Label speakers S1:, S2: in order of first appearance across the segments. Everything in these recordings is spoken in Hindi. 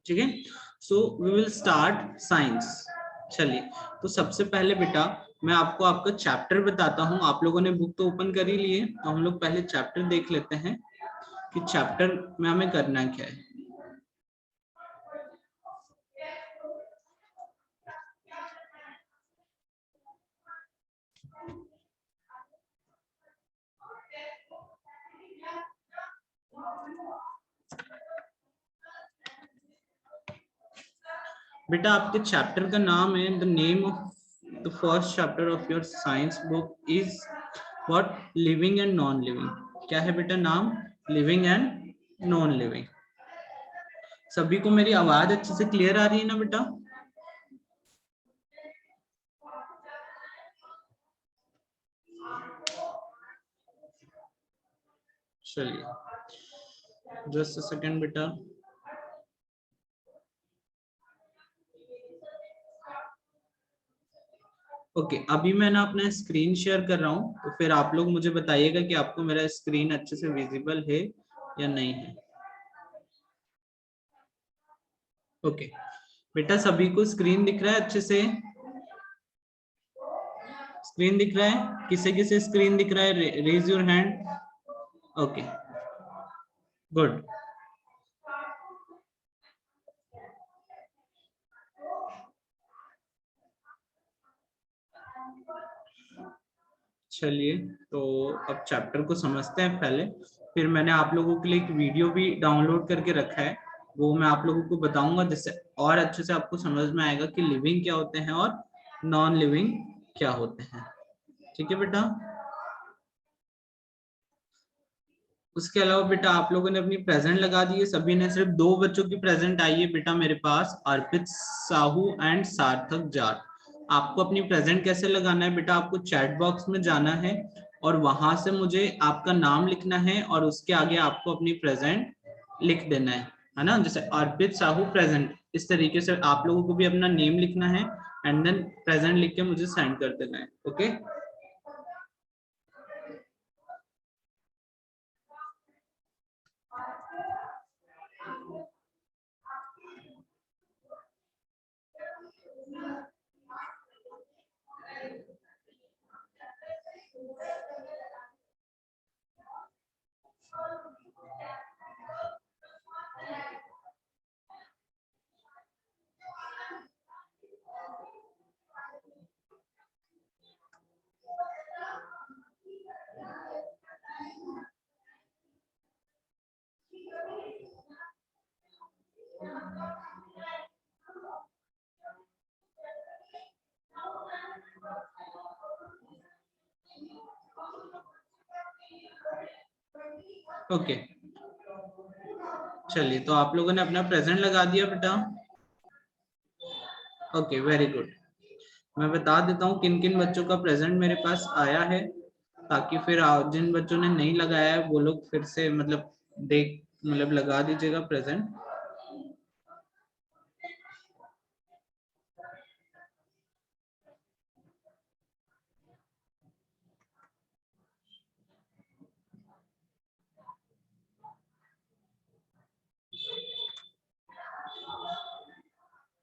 S1: ठीक है। So we will start science. चलिए, तो सबसे पहले बेटा मैं आपको आपका चैप्टर बताता हूँ। आप लोगों ने बुक तो ओपन कर ही ली है, तो हम लोग पहले चैप्टर देख लेते हैं कि चैप्टर में हमें करना क्या है। बेटा आपके चैप्टर का नाम है, the name of the first chapter of your science book is what, living and non living. क्या है बेटा नाम? Living and non living. सभी को मेरी आवाज अच्छे से क्लियर आ रही है ना बेटा? चलिए जस्ट अ सेकेंड बेटा। ओके अभी मैं ना अपना स्क्रीन शेयर कर रहा हूँ, तो फिर आप लोग मुझे बताइएगा कि आपको मेरा स्क्रीन अच्छे से विजिबल है या नहीं है। ओके बेटा सभी को स्क्रीन दिख रहा है अच्छे से? स्क्रीन दिख रहा है? किसे किसे स्क्रीन दिख रहा है? Raise your hand. Okay good. चलिए तो अब चैप्टर को समझते हैं पहले, फिर मैंने आप लोगों के लिए एक वीडियो भी डाउनलोड करके रखा है, वो मैं आप लोगों को बताऊंगा, जिससे और अच्छे से आपको समझ में आएगा कि लिविंग क्या होते हैं और नॉन लिविंग क्या होते हैं। ठीक है बेटा। उसके अलावा बेटा आप लोगों ने अपनी प्रेजेंट लगा दी है सभी ने। सिर्फ दो बच्चों की प्रेजेंट आई है बेटा मेरे पास, अर्पित साहू एंड सार्थक जाट। आपको अपनी प्रेजेंट कैसे लगाना है बेटा? आपको चैट बॉक्स में जाना है और वहां से मुझे आपका नाम लिखना है और उसके आगे आपको अपनी प्रेजेंट लिख देना है ना। जैसे अर्पित साहू प्रेजेंट, इस तरीके से आप लोगों को भी अपना नेम लिखना है एंड देन प्रेजेंट लिख के मुझे सेंड कर देना है। ओके ओके चलिए तो आप लोगों ने अपना प्रेजेंट लगा दिया बेटा। Okay very good. मैं बता देता हूँ किन किन बच्चों का प्रेजेंट मेरे पास आया है, ताकि फिर जिन बच्चों ने नहीं लगाया है वो लोग फिर से मतलब देख मतलब लगा दीजिएगा प्रेजेंट।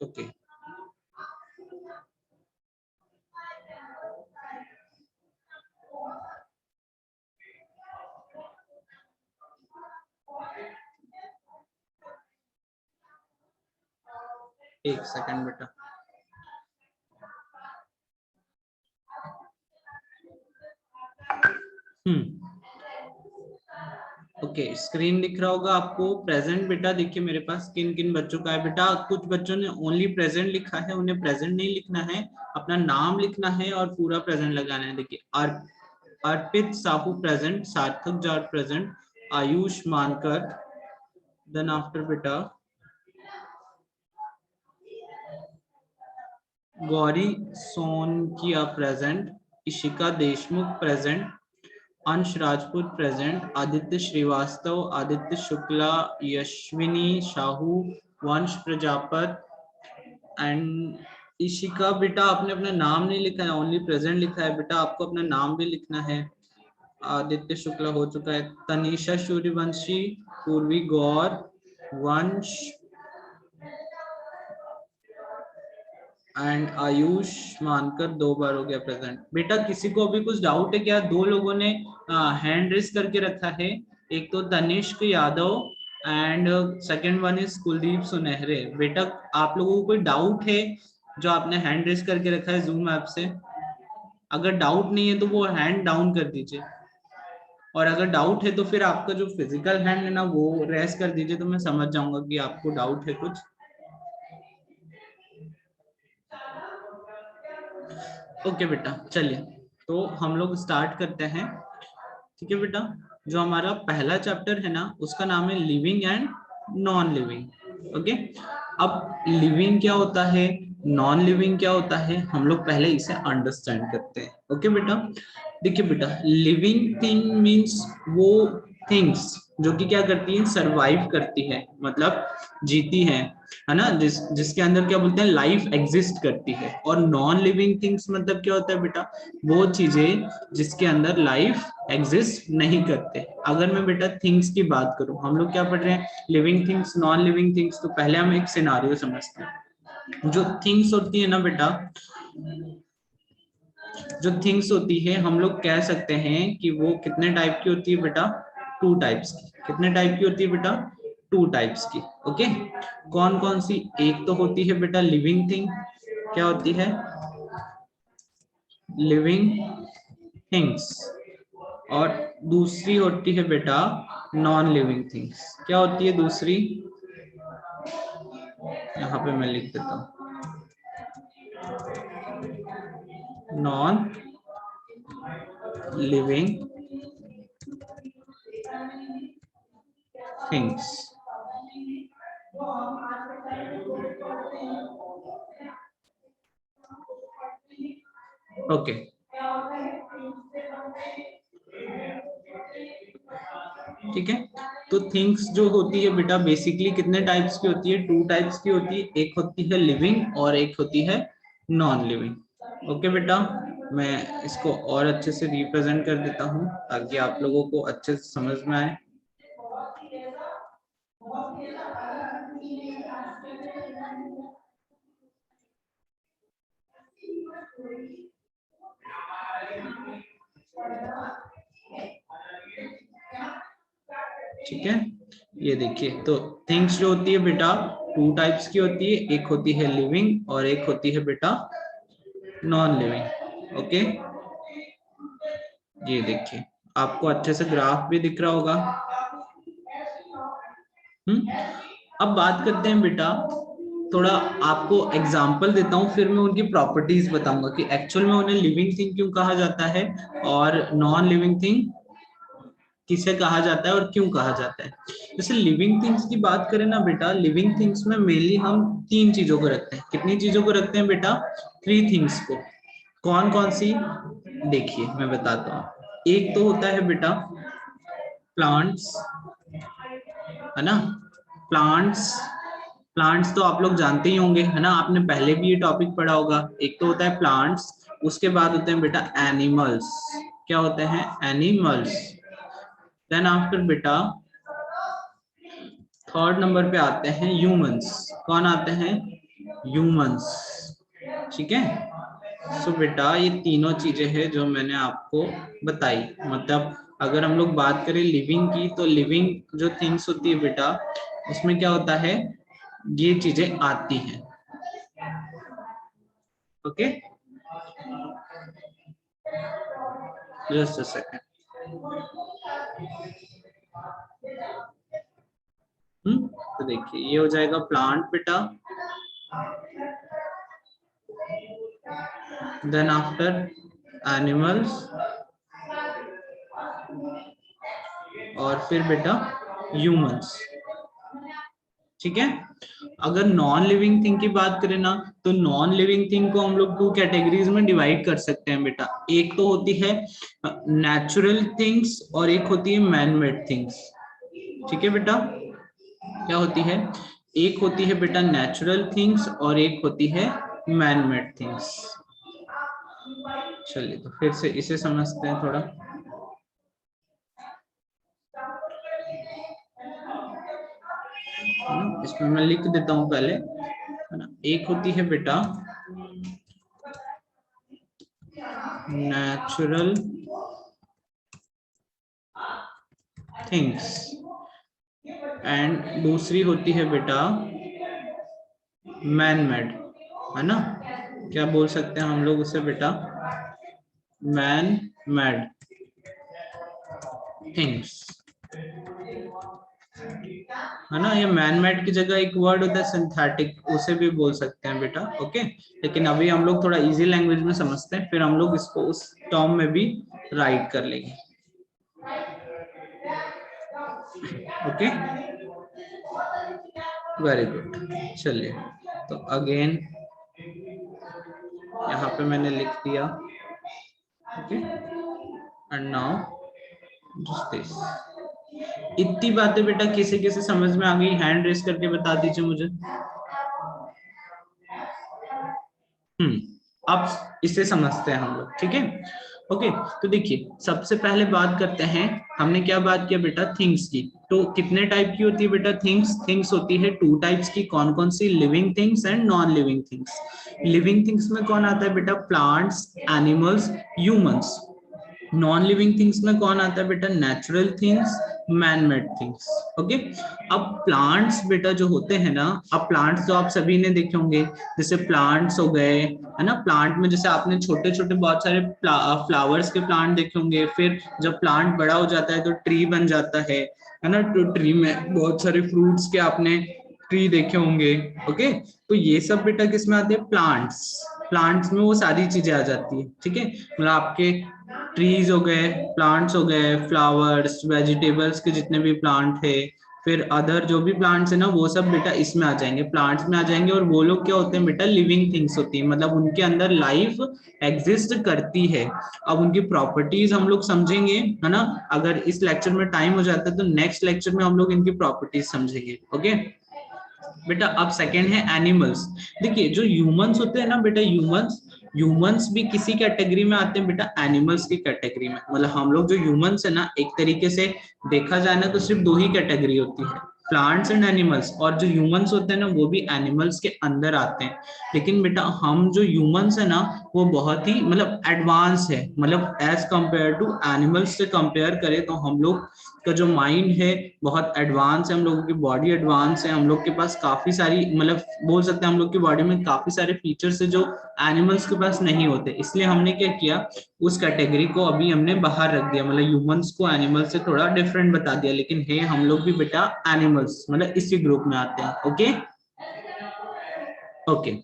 S1: ओके एक सेकंड बेटा। ओके स्क्रीन दिख रहा होगा आपको प्रेजेंट। बेटा देखिए मेरे पास किन किन बच्चों का है बेटा। कुछ बच्चों ने ओनली प्रेजेंट लिखा है, उन्हें प्रेजेंट नहीं लिखना है, अपना नाम लिखना है और पूरा प्रेजेंट लगाना है। देखिए अर्पित साहू प्रेजेंट, सार्थक जाट प्रेजेंट, आयुष मानकर, देन आफ्टर बेटा गौरी सोनकिया प्रेजेंट, इशिका देशमुख प्रेजेंट, अंश राजपूत प्रेजेंट, आदित्य श्रीवास्तव, आदित्य शुक्ला, यशविनी साहू, वंश प्रजापत एंड इशिका। बेटा आपने अपना नाम नहीं लिखा है, ओनली प्रेजेंट लिखा है बेटा, आपको अपना नाम भी लिखना है। आदित्य शुक्ला हो चुका है। तनीषा सूर्यवंशी, पूर्वी गौर, वंश एंड आयुष मानकर 2 बार हो गया प्रेजेंट। बेटा किसी को अभी कुछ डाउट है क्या? 2 लोगों ने हैंड रेस करके रखा है, एक तो Tanishk Yadav and second one is Kuldeep Sunhare. बेटा आप लोगों को कोई डाउट है जो आपने हैंड रेस करके रखा है जूम ऐप से? अगर डाउट नहीं है तो वो हैंड डाउन कर दीजिए, और अगर डाउट है तो फिर आपका जो फिजिकल हैंड है ना वो रेस कर दीजिए, तो मैं समझ जाऊंगा कि आपको डाउट है कुछ। ओके बेटा चलिए, तो हम लोग स्टार्ट करते हैं। ठीक है बेटा, जो हमारा पहला चैप्टर है ना उसका नाम है living and non living. Okay, अब लिविंग क्या होता है, नॉन लिविंग क्या होता है, हम लोग पहले इसे अंडरस्टैंड करते हैं। ओके बेटा, देखिए बेटा, लिविंग थिंग मींस वो थिंग्स जो कि क्या करती है, सरवाइव करती है, मतलब जीती है ना, जिसके अंदर क्या बोलते हैं, लाइफ एग्जिस्ट करती है। और नॉन लिविंग थिंग्स मतलब क्या होता है बेटा, वो चीजें जिसके अंदर लाइफ एग्जिस्ट नहीं करते। अगर मैं बेटा थिंग्स की बात करूं, हम लोग क्या पढ़ रहे हैं, living things non living things, तो पहले हम एक सिनारियो समझते हैं। जो थिंग्स होती है ना बेटा, जो थिंग्स होती है हम लोग कह सकते हैं कि वो कितने टाइप की होती है बेटा, 2 टाइप्स की। कितने टाइप की होती है बेटा, 2 टाइप्स की। ओके, कौन कौन सी? एक तो होती है बेटा लिविंग थिंग, क्या होती है, लिविंग थिंग्स। और दूसरी होती है बेटा नॉन लिविंग थिंग्स। क्या होती है दूसरी? यहाँ पे मैं लिख देता हूँ, नॉन लिविंग थिंग्स। ओके, ठीक है। तो थिंग्स जो होती है बेटा बेसिकली कितने टाइप्स की होती है, 2 टाइप्स की होती है। एक होती है लिविंग और एक होती है नॉन लिविंग। ओके बेटा, मैं इसको और अच्छे से रिप्रेजेंट कर देता हूँ ताकि आप लोगों को अच्छे से समझ में आए। ठीक है, ये देखिए, तो थिंग्स जो होती है बेटा 2 टाइप्स की होती है, एक होती है लिविंग और एक होती है बेटा नॉन लिविंग। ओके, ये देखिए, आपको अच्छे से ग्राफ भी दिख रहा होगा। अब बात करते हैं बेटा, थोड़ा आपको एग्जांपल देता हूँ, फिर मैं उनकी प्रॉपर्टीज बताऊंगा कि एक्चुअल में उन्हें लिविंग थिंग क्यों कहा जाता है और नॉन लिविंग थिंग किसे कहा जाता है और क्यों कहा जाता है। जैसे लिविंग थिंग्स की बात करें ना बेटा, लिविंग थिंग्स में मेनली हम 3 चीजों को रखते हैं। कितनी चीजों को रखते हैं बेटा? 3 थिंग्स को। कौन कौन सी? देखिए मैं बताता हूँ। एक तो होता है बेटा प्लांट्स, है ना, प्लांट्स। प्लांट्स तो आप लोग जानते ही होंगे, है ना, आपने पहले भी ये टॉपिक पढ़ा होगा। एक तो होता है प्लांट्स, उसके बाद होते हैं बेटा एनिमल्स। क्या होते हैं? एनिमल्स। देन आफ्टर बेटा थर्ड नंबर पे आते हैं ह्यूमंस। कौन आते हैं? ह्यूमंस। ठीक है, सो बेटा ये तीनों चीजें हैं जो मैंने आपको बताई। मतलब अगर हम लोग बात करें लिविंग की, तो लिविंग जो थिंग्स होती है बेटा उसमें क्या होता है, ये चीजें आती हैं। Okay, just a second. तो देखिए ये हो जाएगा प्लांट बेटा, देन आफ्टर एनिमल्स, और फिर बेटा ह्यूमंस। ठीक है, अगर नॉन लिविंग थिंग की बात करें ना, तो नॉन लिविंग थिंग को हम लोग 2 कैटेगरीज में डिवाइड कर सकते हैं बेटा। एक तो होती है नेचुरल थिंग्स और एक होती है मैन मेड थिंग्स। ठीक है बेटा, क्या होती है? एक होती है बेटा नेचुरल थिंग्स और एक होती है मैन मेड थिंग्स। चलिए तो फिर से इसे समझते हैं थोड़ा। इसमें मैं लिख देता हूं पहले, है ना। एक होती है बेटा नेचुरल थिंग्स, एंड दूसरी होती है बेटा मैन मेड, है ना। क्या बोल सकते हैं हम लोग उसे बेटा, मैन मेड थिंग्स, है ना। ये मैन मेड की जगह एक वर्ड होता है सिंथेटिक, उसे भी बोल सकते हैं बेटा, ओके। लेकिन अभी हम लोग थोड़ा इजी लैंग्वेज में समझते हैं, फिर हम लोग इसको उस टर्म में भी राइट कर लेंगे, ओके। वेरी गुड, चलिए तो अगेन यहाँ पे मैंने लिख दिया, okay. And now just this. इतनी बातें बेटा किसे किसे समझ में आ गई, हैंड रेस करके बता दीजिए मुझे। अब इसे समझते हैं हम लोग, ठीक है, ओके। तो देखिए सबसे पहले बात करते हैं, हमने क्या बात किया बेटा, थिंग्स की। तो कितने टाइप की होती है बेटा थिंग्स, थिंग्स होती है टू टाइप्स की, कौन कौन सी, living things and non living things. Living things में कौन आता है बेटा, plants, animals, humans. Non living things में कौन आता है बेटा, natural things, man made things, okay. अब प्लांट्स बेटा जो होते हैं ना, अब प्लांट्स जो आप सभी ने देखे होंगे, जैसे प्लांट्स हो गए, है ना। प्लांट में जैसे आपने छोटे छोटे बहुत सारे फ्लावर्स के प्लांट देखे होंगे, फिर जब प्लांट बड़ा हो जाता है तो ट्री बन जाता है ना। तो ट्री में बहुत सारे फ्रूट्स के आपने ट्री देखे होंगे, ओके। तो ये सब बेटा किस में आते हैं, प्लांट्स। प्लांट्स में वो सारी चीजें आ जाती है, ठीक है। मतलब आपके ट्रीज हो गए, प्लांट्स हो गए, फ्लावर्स, वेजिटेबल्स के जितने भी प्लांट है, फिर अदर जो भी प्लांट्स है ना, वो सब बेटा इसमें आ जाएंगे, प्लांट्स में आ जाएंगे। और वो लोग क्या होते हैं बेटा, लिविंग थिंग्स होती है, मतलब उनके अंदर लाइफ एग्जिस्ट करती है। अब उनकी प्रॉपर्टीज हम लोग समझेंगे, है ना। अगर इस लेक्चर में टाइम हो जाता है तो नेक्स्ट लेक्चर में हम लोग इनकी प्रॉपर्टीज समझेंगे, ओके बेटा। अब सेकंड है एनिमल्स। देखिए जो ह्यूमंस होते हैं ना बेटा, ह्यूमंस भी किसी कैटेगरी में आते हैं बेटा, एनिमल्स की कैटेगरी में। मतलब हम लोग जो ह्यूमंस है ना, एक तरीके से देखा जाए ना तो सिर्फ दो ही कैटेगरी होती है, प्लांट्स एंड एनिमल्स। और जो ह्यूमंस होते हैं ना वो भी एनिमल्स के अंदर आते हैं। लेकिन बेटा हम जो ह्यूमंस है ना, वो बहुत ही मतलब एडवांस है, मतलब एज कंपेयर टू एनिमल्स से कंपेयर करें तो हम लोग का जो माइंड है बहुत एडवांस है, हम लोगों की बॉडी एडवांस है, हम लोग के पास काफी सारी मतलब बोल सकते हैं हम लोग की बॉडी में काफी सारे फीचर्स है जो एनिमल्स के पास नहीं होते। इसलिए हमने क्या किया, उस कैटेगरी को अभी हमने बाहर रख दिया, मतलब ह्यूमंस को एनिमल्स से थोड़ा डिफरेंट बता दिया। लेकिन है हम लोग भी बेटा एनिमल्स, मतलब इसी ग्रुप में आते हैं, okay okay.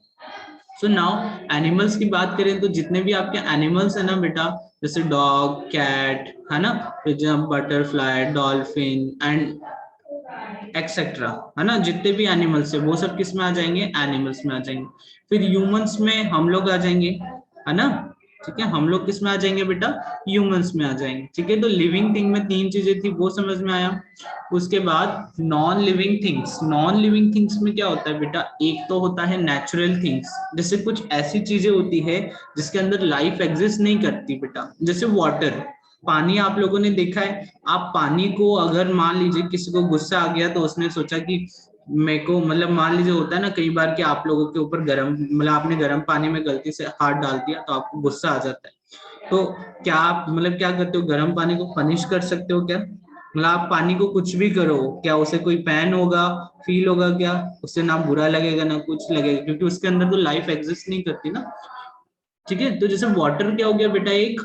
S1: So now animals की बात करें तो जितने भी आपके एनिमल्स है ना बेटा, जैसे डॉग, कैट, है ना, फिर बटरफ्लाई, डॉल्फिन एंड एक्सेट्रा, है ना, जितने भी एनिमल्स है वो सब किस में आ जाएंगे, एनिमल्स में आ जाएंगे। फिर ह्यूमंस में हम लोग आ जाएंगे, है ना, ठीक है। हम लोग किस में आ जाएंगे बेटा, ह्यूमंस में आ जाएंगे, ठीक है। तो लिविंग थिंग में तीन चीजें थी, वो समझ में आया। उसके बाद non living things, non living things में क्या होता है बेटा, एक तो होता है नेचुरल थिंग्स, जैसे कुछ ऐसी चीजें होती है जिसके अंदर लाइफ एग्जिस्ट नहीं करती बेटा, जैसे वाटर, पानी आप लोगों ने देखा है। आप पानी को अगर मान लीजिए किसी को गुस्सा आ गया तो उसने सोचा कि मेरे को, मतलब मान लीजिए होता है ना कई बार कि आप लोगों के ऊपर गर्म, मतलब आपने गर्म पानी में गलती से हाथ डाल दिया तो आपको गुस्सा आ जाता है। तो क्या आप मतलब क्या करते हो, गर्म पानी को पनिश कर सकते हो क्या, मतलब आप पानी को कुछ भी करो, क्या उसे कोई पैन होगा, फील होगा क्या, उससे ना बुरा लगेगा ना कुछ लगेगा, क्योंकि उसके अंदर तो लाइफ एग्जिस्ट नहीं करती ना, ठीक है। तो जैसे वाटर क्या हो गया बेटा, एक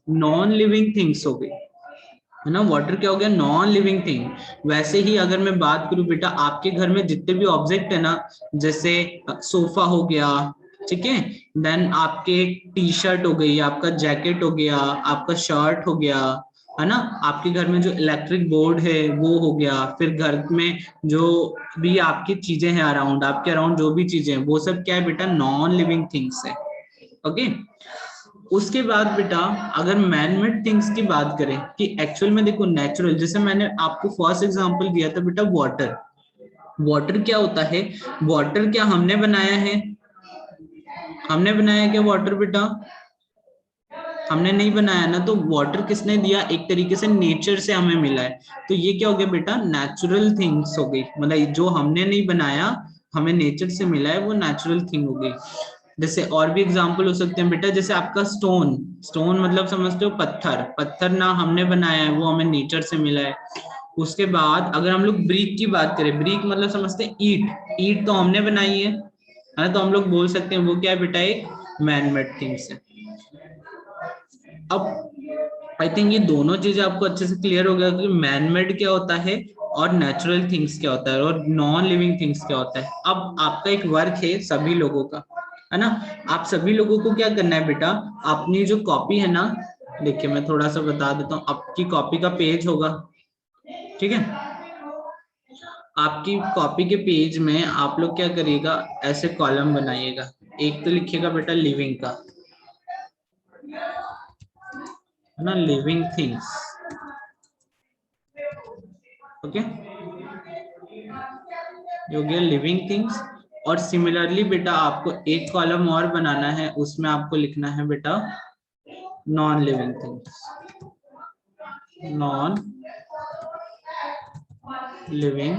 S1: नॉन लिविंग थिंग्स हो गई, है ना। वाटर क्या हो गया, नॉन लिविंग थिंग। वैसे ही अगर मैं बात करूं बेटा, आपके घर में जितने भी ऑब्जेक्ट है ना, जैसे सोफा हो गया, ठीक है, देन आपके टी शर्ट हो गई, आपका जैकेट हो गया, आपका शर्ट हो गया, है ना, आपके घर में जो इलेक्ट्रिक बोर्ड है वो हो गया, फिर घर में जो भी आपकी चीजें हैं अराउंड, आपके अराउंड जो भी चीजें हैं वो सब क्या है बेटा, नॉन लिविंग थिंग्स है, ओके। उसके बाद बेटा अगर मैन मेड थिंग्स की बात करें कि एक्चुअल में देखो नेचुरल, जैसे मैंने आपको फर्स्ट एग्जांपल दिया था बेटा वाटर, वाटर क्या होता है, वाटर क्या हमने बनाया है, हमने बनाया क्या वाटर बेटा, हमने नहीं बनाया ना। तो वाटर किसने दिया, एक तरीके से नेचर से हमें मिला है। तो ये क्या हो गया बेटा, नेचुरल थिंग्स हो गई, मतलब जो हमने नहीं बनाया, हमें नेचर से मिला है, वो नेचुरल थिंग हो गई। जैसे और भी एग्जांपल हो सकते हैं बेटा, जैसे आपका स्टोन, स्टोन मतलब समझते हो पत्थर, पत्थर ना हमने बनाया है, वो हमें नेचर से मिला है। उसके बाद अगर हम लोग ब्रिक की बात करें, ब्रिक मतलब समझते हैं ईंट, ईंट तो हमने बनाई है ना, तो हम लोग बोल सकते हैं वो क्या है बेटा, एक मैन मेड थिंग्स है। अब आई थिंक ये दोनों चीजें आपको अच्छे से क्लियर हो गया कि मैन मेड क्या होता है और नेचुरल थिंग्स क्या होता है और नॉन लिविंग थिंग्स क्या होता है। अब आपका एक वर्क है सभी लोगों का, है ना, आप सभी लोगों को क्या करना है बेटा, अपनी जो कॉपी है ना, देखिए मैं थोड़ा सा बता देता हूँ, आपकी कॉपी का पेज होगा, ठीक है, आपकी कॉपी के पेज में आप लोग क्या करिएगा, ऐसे कॉलम बनाइएगा, एक तो लिखिएगा बेटा लिविंग का, है ना, लिविंग थिंग्स, ओके, ये हो गया लिविंग थिंग्स। और सिमिलरली बेटा आपको एक कॉलम और बनाना है, उसमें आपको लिखना है बेटा non living things, non living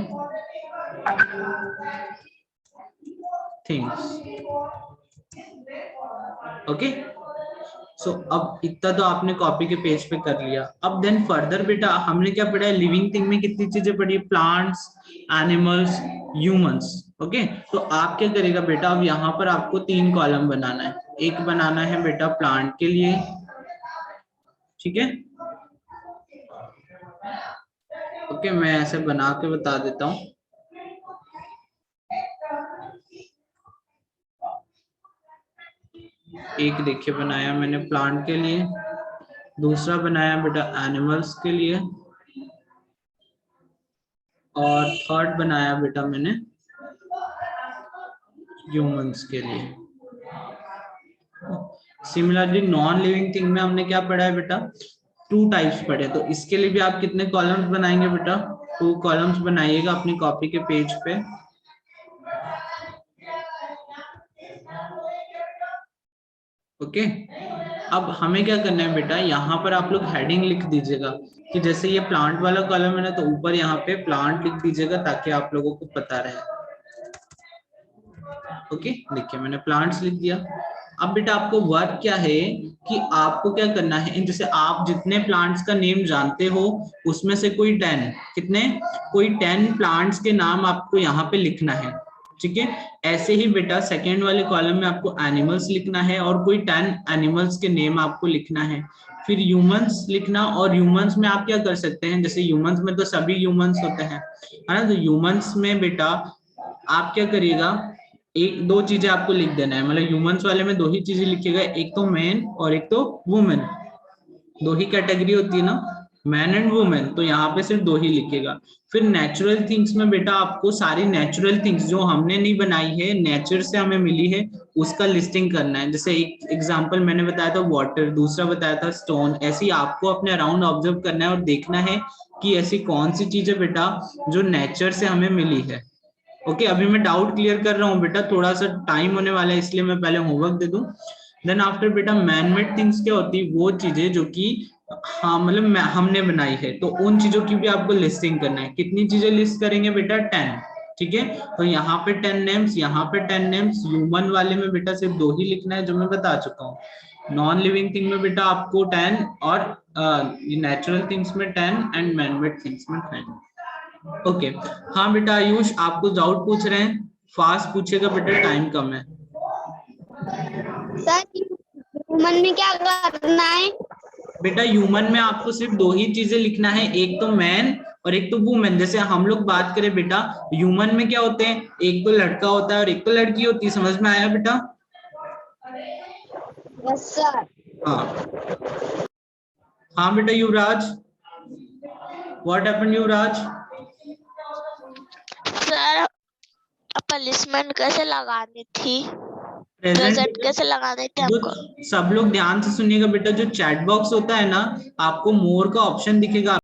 S1: things, okay. So अब इतना तो आपने कॉपी के पेज पे कर लिया। अब देन फर्दर बेटा हमने क्या पढ़ा है, लिविंग थिंग में कितनी चीजें पढ़ी, प्लांट्स, एनिमल्स, ह्यूमंस, ओके। तो आप क्या करेगा बेटा, अब यहाँ पर आपको 3 कॉलम बनाना है, एक बनाना है बेटा प्लांट के लिए, ठीक है, ओके, मैं ऐसे बना के बता देता हूँ, एक देखिए बनाया मैंने प्लांट के लिए, दूसरा बनाया बेटा एनिमल्स के लिए, और थर्ड बनाया बेटा मैंने ह्यूमंस के लिए। सिमिलरली नॉन लिविंग थिंग में हमने क्या पढ़ा है बेटा, 2 टाइप्स पढ़े, तो इसके लिए भी आप कितने कॉलम्स बनाएंगे बेटा, 2 कॉलम्स बनाइएगा अपनी कॉपी के पेज पे, ओके। अब हमें क्या करना है बेटा, यहाँ पर आप लोग हेडिंग लिख दीजिएगा कि जैसे ये प्लांट वाला कॉलम है ना, तो ऊपर यहाँ पे प्लांट लिख दीजिएगा ताकि आप लोगों को पता रहे, ओके। देखिए मैंने प्लांट्स लिख दिया। अब बेटा आपको वर्क क्या है कि आपको क्या करना है, जैसे आप जितने प्लांट्स का नेम जानते हो उसमें से कोई 10, कितने, कोई 10 प्लांट्स के नाम आपको यहाँ पे लिखना है, ठीक है। ऐसे ही बेटा सेकेंड वाले कॉलम में आपको एनिमल्स लिखना है और कोई 10 एनिमल्स के नेम आपको लिखना है, फिर ह्यूमंस लिखना, और ह्यूमंस में आप क्या कर सकते हैं, जैसे ह्यूमंस में तो सभी ह्यूमंस होते हैं, है ना, तो ह्यूमंस में बेटा आप क्या करिएगा, एक 2 चीजें आपको लिख देना है, मतलब ह्यूमंस वाले में 2 ही चीजें लिखिएगा, एक तो मैन और एक तो वुमेन, 2 ही कैटेगरी होती है ना, मैन एंड वुमेन, तो यहाँ पे सिर्फ 2 ही लिखिएगा। फिर नेचुरल थिंग्स में बेटा आपको सारी नेचुरल थिंग्स जो हमने नहीं बनाई है, नेचर से हमें मिली है, उसका लिस्टिंग करना है। जैसे एक एग्जांपल मैंने बताया था वाटर, दूसरा बताया था स्टोन, ऐसे ही आपको अपने अराउंड ऑब्जर्व करना है और देखना है कि ऐसी कौन सी चीज है बेटा जो नेचर से हमें मिली है, ओके। अभी मैं डाउट क्लियर कर रहा हूँ बेटा, थोड़ा सा टाइम होने वाला है इसलिए मैं पहले होमवर्क दे दूं। देन आफ्टर बेटा मैन मेड थिंग्स क्या होती है, वो चीजें जो कि हाँ मतलब हमने बनाई है, तो उन चीजों की भी आपको लिस्टिंग करना है। कितनी चीजें लिस्ट करेंगे बेटा, 10, ठीक है। तो यहाँ पे 10 नेम्स, यहाँ पे 10 नेम्स, ह्यूमन वाले में बेटा सिर्फ 2 ही लिखना है जो मैं बता चुका हूँ, नॉन लिविंग थिंग में बेटा आपको 10, और नेचुरल थिंग्स में 10 एंड मैन मेड थिंग्स में 10, ओके। हाँ बेटा आयुष आपको डाउट पूछ रहे हैं, फास्ट पूछेगा बेटा, टाइम कम है।
S2: सर ह्यूमन में क्या करना है,
S1: बेटा ह्यूमन में आपको सिर्फ 2 ही चीजें लिखना है, एक तो मैन और एक तो वुमेन। जैसे हम लोग बात करें बेटा ह्यूमन में क्या होते हैं, एक तो लड़का होता है और एक तो लड़की होती है, समझ में आया बेटा?
S2: Yes sir.
S1: हाँ हाँ बेटा Yuvraj, what happened Yuvraj?
S3: Sir punishment कैसे लगानी थी,
S1: प्रेजेंट
S3: कैसे लगाने थे
S1: जो,
S3: हमको?
S1: सब लोग ध्यान से सुनिएगा बेटा, जो चैट बॉक्स होता है ना, आपको मोर का ऑप्शन दिखेगा